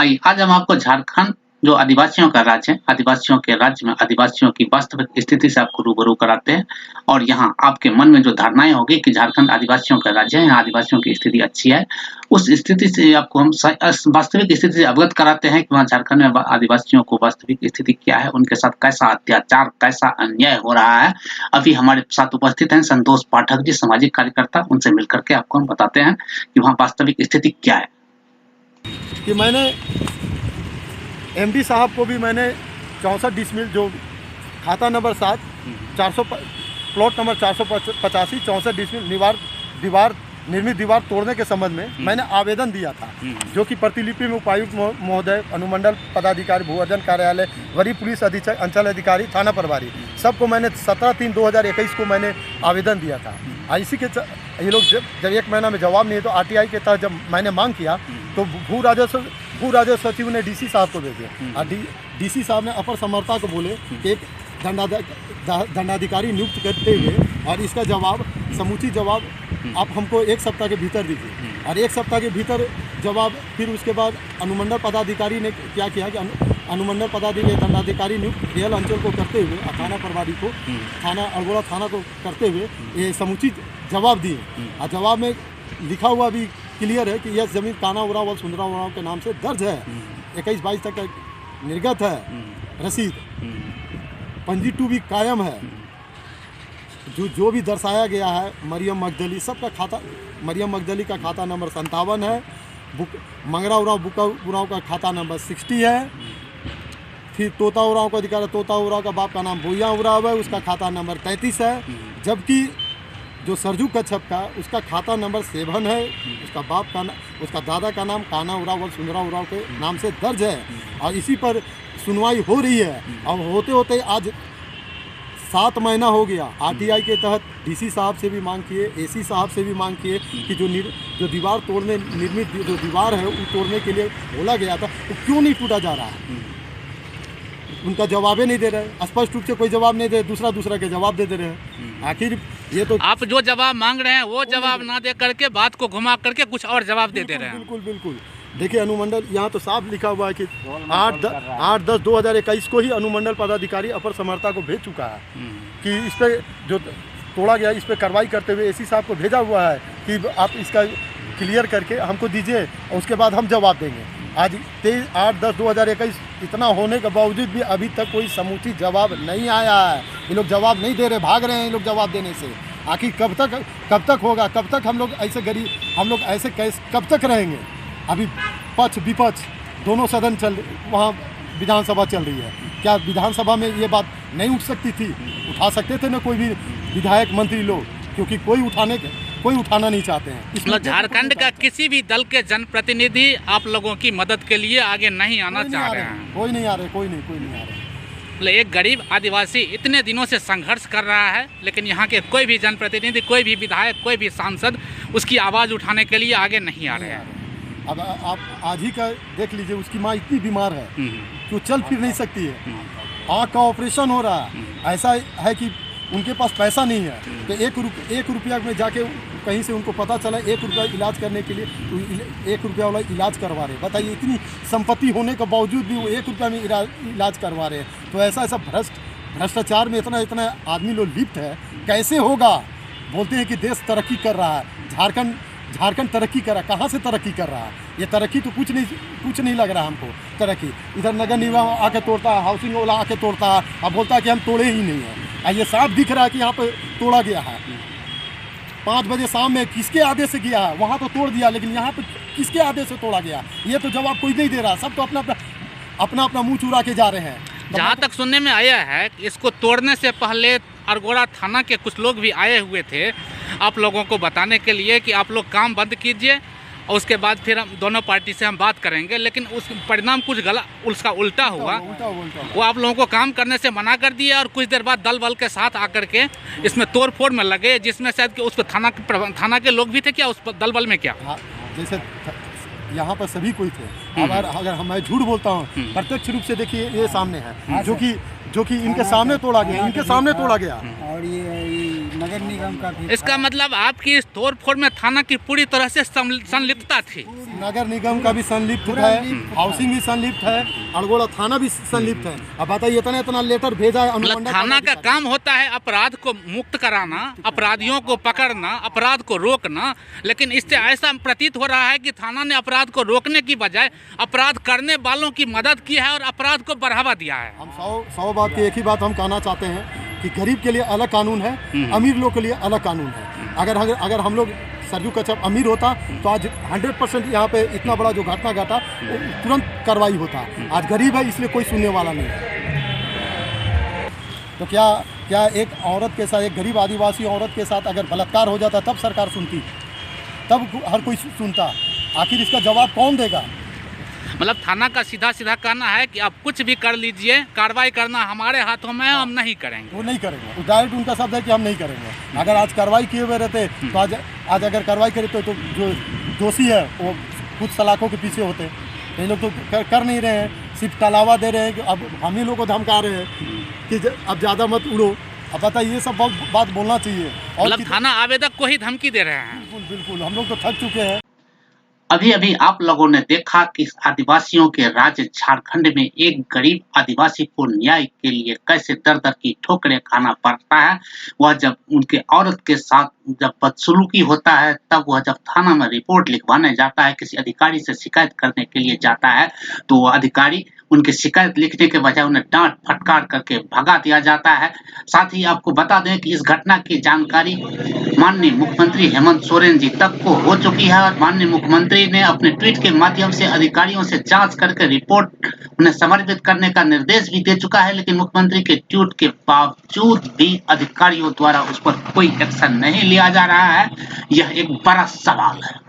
आइए, आज हम आपको झारखंड जो आदिवासियों का राज्य है, आदिवासियों के राज्य में आदिवासियों की वास्तविक स्थिति से आपको रूबरू कराते हैं और यहाँ आपके मन में जो धारणाएँ होंगी कि झारखंड आदिवासियों का राज्य है, यहाँ आदिवासियों की स्थिति अच्छी है, उस स्थिति से आपको हम वास्तविक स्थिति से अवगत कराते हैं कि वहाँ झारखंड में आदिवासियों को वास्तविक स्थिति क्या है, उनके साथ कैसा अत्याचार, कैसा अन्याय हो रहा है। अभी हमारे साथ उपस्थित हैं संतोष पाठक जी, सामाजिक कार्यकर्ता, उनसे मिलकर के आपको हम बताते हैं कि वहाँ वास्तविक स्थिति क्या है। कि मैंने एमडी साहब को भी मैंने 64 डिसमिल जो खाता नंबर 7 400 प्लॉट नंबर 485 64 डिसमिल निर्मित दीवार तोड़ने के संबंध में मैंने आवेदन दिया था, जो कि प्रतिलिपि में उपायुक्त महोदय, अनुमंडल पदाधिकारी, भू-अर्जन कार्यालय, वरीय पुलिस अधीक्षक, अंचल अधिकारी, थाना प्रभारी, सबको मैंने 17/3/2021 को मैंने आवेदन दिया था। इसी के ये लोग जब 1 महीना में जवाब नहीं है तो आरटीआई के तहत जब मैंने मांग किया तो भू राजस्व सचिव ने डीसी साहब को भेजे और डीसी साहब ने अपर समर्था को बोले कि एक दंडाधिकारी नियुक्त करते हुए और इसका जवाब, समुचित जवाब आप हमको 1 सप्ताह के भीतर दीजिए। और 1 सप्ताह के भीतर जवाब, फिर उसके बाद अनुमंडल पदाधिकारी ने क्या किया कि अनुमंडल पदाधिकारी दंडाधिकारी नियुक्त रेल अंचल को करते हुए थाना प्रभारी को, थाना अल्मोड़ा थाना को करते हुए ये समुचित जवाब दिए। और जवाब में लिखा हुआ भी क्लियर है कि यह ज़मीन काना उरांव और सुंदरा उरांव के नाम से दर्ज है, 21-22 तक का निर्गत है, रसीद पंजी 2 भी कायम है। जो भी दर्शाया गया है, मरियम मगदली सबका खाता, मरियम मगदली का खाता नंबर 57 है, मंगरा उरांव बुका उरांव का खाता नंबर 60 है, फिर तोता उरांव का अधिकार, तोता उरांव का बाप का नाम भूया उरांव है, उसका खाता नंबर 33 है, जबकि जो सरजू कच्छप का उसका खाता नंबर 7 है, उसका बाप का उसका दादा का नाम काना उरांव और सुंदरा उरांव के नाम से दर्ज है। और इसी पर सुनवाई हो रही है। अब होते होते आज 7 महीना हो गया। आरटीआई के तहत डीसी साहब से भी मांग किए, एसी साहब से भी मांग किए कि जो दीवार तोड़ने निर्मित जो दीवार है वो तोड़ने के लिए बोला गया था, तो क्यों नहीं टूटा जा रहा है? उनका जवाब ही नहीं दे रहे, स्पष्ट रूप से कोई जवाब नहीं दे, दूसरा के जवाब दे रहे हैं। आखिर ये तो आप जो जवाब मांग रहे हैं वो जवाब ना दे करके बात को घुमा करके कुछ और जवाब दे रहे हैं। बिल्कुल। देखिए, अनुमंडल यहाँ तो साफ लिखा हुआ है कि 8/10/2021 को ही अनुमंडल पदाधिकारी अपर समर्था को भेज चुका है कि इस पर जो तोड़ा गया इस पर कार्रवाई करते हुए एसी साहब को भेजा हुआ है कि आप इसका क्लियर करके हमको दीजिए और उसके बाद हम जवाब देंगे। आज 23/8/10/2021 इतना होने के बावजूद भी अभी तक कोई समुचित जवाब नहीं आया है। ये लोग जवाब नहीं दे रहे, भाग रहे हैं ये लोग जवाब देने से। आखिर कब तक होगा? कब तक हम लोग ऐसे गरीब, हम लोग ऐसे कब तक रहेंगे? अभी पक्ष विपक्ष दोनों सदन वहाँ विधानसभा चल रही है। क्या विधानसभा में ये बात नहीं उठ सकती थी? उठा सकते थे ना कोई भी विधायक मंत्री लोग, क्योंकि कोई उठाना नहीं चाहते हैं। मतलब झारखंड का किसी भी दल के जनप्रतिनिधि आप लोगों की मदद के लिए आगे नहीं आना चाह रहे हैं? कोई नहीं आ रहे। मतलब एक गरीब आदिवासी इतने दिनों से संघर्ष कर रहा है, लेकिन यहाँ के कोई भी जनप्रतिनिधि, कोई भी विधायक, कोई भी सांसद उसकी आवाज़ उठाने के लिए आगे नहीं आ रहे हैं। अब आप आज ही का देख लीजिए, उसकी माँ इतनी बीमार है कि वो चल फिर नहीं सकती है, आँख का ऑपरेशन हो रहा है। ऐसा है कि उनके पास पैसा नहीं है, तो 1 रुपया में जाके कहीं से उनको पता चला 1 रुपया इलाज करने के लिए 1 रुपया वाला इलाज करवा रहे हैं। बताइए, इतनी संपत्ति होने के बावजूद भी वो 1 रुपया में इलाज करवा रहे हैं। तो ऐसा भ्रष्टाचार में इतना आदमी लोग लिप्त है, कैसे होगा? बोलते हैं कि देश तरक्की कर रहा है, झारखंड तरक्की कर रहा है। कहाँ से तरक्की कर रहा है? ये तरक्की तो कुछ नहीं लग रहा हमको तरक्की। इधर नगर निगम आके तोड़ता है, हाउसिंग वाला आके तोड़ता है, अब बोलता है कि हम तोड़े ही नहीं हैं। ये साफ दिख रहा है कि यहाँ पर तोड़ा गया है। 5 बजे शाम में किसके आदेश से गया है? वहाँ तो तोड़ दिया, लेकिन यहाँ पर किसके आदेश से तोड़ा गया? ये तो जवाब कोई नहीं दे रहा। सब तो अपना मुँह चुरा के जा रहे हैं। जहाँ तक सुनने में आया है कि इसको तोड़ने से पहले अरगोड़ा थाना के कुछ लोग भी आए हुए थे आप लोगों को बताने के लिए कि आप लोग काम बंद कीजिए और उसके बाद फिर हम दोनों पार्टी से हम बात करेंगे, लेकिन उस परिणाम कुछ गलत, उसका उल्टा हुआ। वो आप लोगों को काम करने से मना कर दिया और कुछ देर बाद दल बल के साथ आकर के इसमें तोड़ फोड़ में लगे, जिसमें शायद कि उस पर थाना के लोग भी थे क्या, उस पर दल बल में क्या? जैसे यहाँ पर सभी कोई थे। अगर मैं झूठ बोलता हूँ, प्रत्यक्ष रूप से देखिए ये सामने है, जो कि इनके सामने तोड़ा गया, और ये नगर निगम का भी इसका मतलब आपकी इस तोड़फोड़ में थाना की पूरी तरह से संलिप्तता थी। नगर निगम का भी संलिप्त है, हाउसिंग भी संलिप्त है, अड़गोड़ा थाना भी संलिप्त है। अब बताइए इतना लेटर भेजा है मतलब थाना का काम होता है अपराध को मुक्त कराना, अपराधियों को पकड़ना, अपराध को रोकना, लेकिन इससे ऐसा प्रतीत हो रहा है कि थाना ने अपराध को रोकने की बजाय अपराध करने वालों की मदद की है और अपराध को बढ़ावा दिया है। हम सौ बात की एक ही बात हम कहना चाहते हैं कि गरीब के लिए अलग कानून है, अमीर लोग के लिए अलग कानून है। अगर हम लोग सरजू कच्छप अमीर होता तो आज 100% यहाँ पे इतना बड़ा जो घटना घटा तुरंत कार्रवाई होता। आज गरीब है इसलिए कोई सुनने वाला नहीं है। तो क्या एक औरत के साथ, एक गरीब आदिवासी औरत के साथ अगर बलात्कार हो जाता तब सरकार सुनती, तब हर कोई सुनता। आखिर इसका जवाब कौन देगा? मतलब थाना का सीधा कहना है कि आप कुछ भी कर लीजिए, कार्रवाई करना हमारे हाथों में है, हम नहीं करेंगे। वो नहीं करेंगे, तो डायरेक्ट उनका शब्द है कि हम नहीं करेंगे। अगर आज कार्रवाई किए हुए रहते तो आज अगर कार्रवाई करे तो जो दोषी है वो कुछ सलाखों के पीछे होते। ये लोग तो कर नहीं रहे हैं, सिर्फ तलावा दे रहे हैं कि अब हम ही लोग को धमका रहे हैं कि अब ज़्यादा मत उड़ो। अब बताइए ये सब बात बोलना चाहिए। और मतलब थाना आवेदक को ही धमकी दे रहे हैं। बिल्कुल हम लोग तो थक चुके हैं। अभी आप लोगों ने देखा कि आदिवासियों के राज्य झारखंड में एक गरीब आदिवासी को न्याय के लिए कैसे दर की ठोकरें खाना पड़ता है। वह जब उनके औरत के साथ जब बदसलूकी होता है, तब वह जब थाना में रिपोर्ट लिखवाने जाता है, किसी अधिकारी से शिकायत करने के लिए जाता है, तो वह अधिकारी उनकी शिकायत लिखने के बजाय उन्हें डांट फटकार करके भगा दिया जाता है। साथ ही आपको बता दें कि इस घटना की जानकारी माननीय मुख्यमंत्री हेमंत सोरेन जी तक को हो चुकी है और माननीय मुख्यमंत्री ने अपने ट्वीट के माध्यम से अधिकारियों से जांच करके रिपोर्ट उन्हें समर्पित करने का निर्देश भी दे चुका है। लेकिन मुख्यमंत्री के ट्वीट के बावजूद भी अधिकारियों द्वारा उस पर कोई एक्शन नहीं लिया जा रहा है। यह एक बड़ा सवाल है।